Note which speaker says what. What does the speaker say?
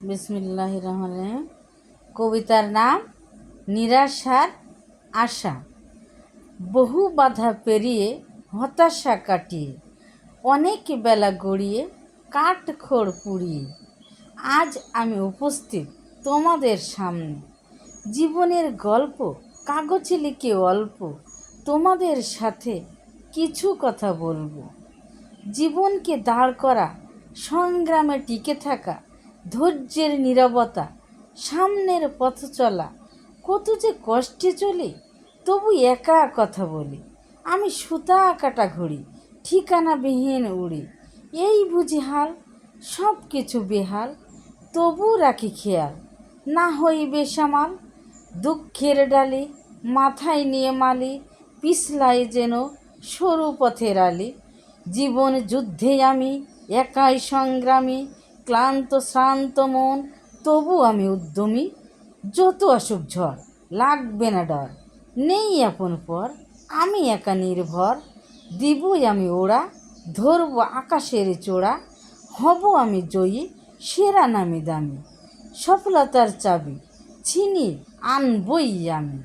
Speaker 1: বিসমিল্লাহির রহমানির রহিম। কবিতার নাম নিরাশার আশা। বহু বাধা পেরিয়ে হতাশা কাটিয়ে অনেক বেলা গড়িয়ে কাঠখড় পুড়িয়ে আজ আমি উপস্থিত তোমাদের সামনে। জীবনের গল্প কাগজে লিখে অল্প তোমাদের সাথে কিছু কথা বলবো। জীবনকে দাঁড় করা, সংগ্রামে টিকে থাকা, ধৈর্যের নীরবতা, সামনের পথ চলা, কত যে কষ্টে চলে তবু একা কথা বলি। আমি সুতা কাটা ঘড়ি, ঠিকানাবিহীন উড়ি, এই বুঝি হাল, সব কিছু বেহাল, তবু রাখি খেয়াল, না হই বেসামাল। দুঃখের ডালি মাথায় নিয়ে মালি, পিছলাই যেন সরু পথের আলি। জীবন যুদ্ধে আমি একাই সংগ্রামী, ক্লান্ত শ্রান্ত মন তবু আমি উদ্যমী। যত আসুক ঝড় লাগবে না ডর, নেই আপন পর, আমি একা নির্ভর। দিবই আমি ওড়া, ধরব আকাশের চূড়া, হব আমি জয়ী, সেরা নামি দামি। সফলতার চাবি ছিনিয়ে আনবই আমি।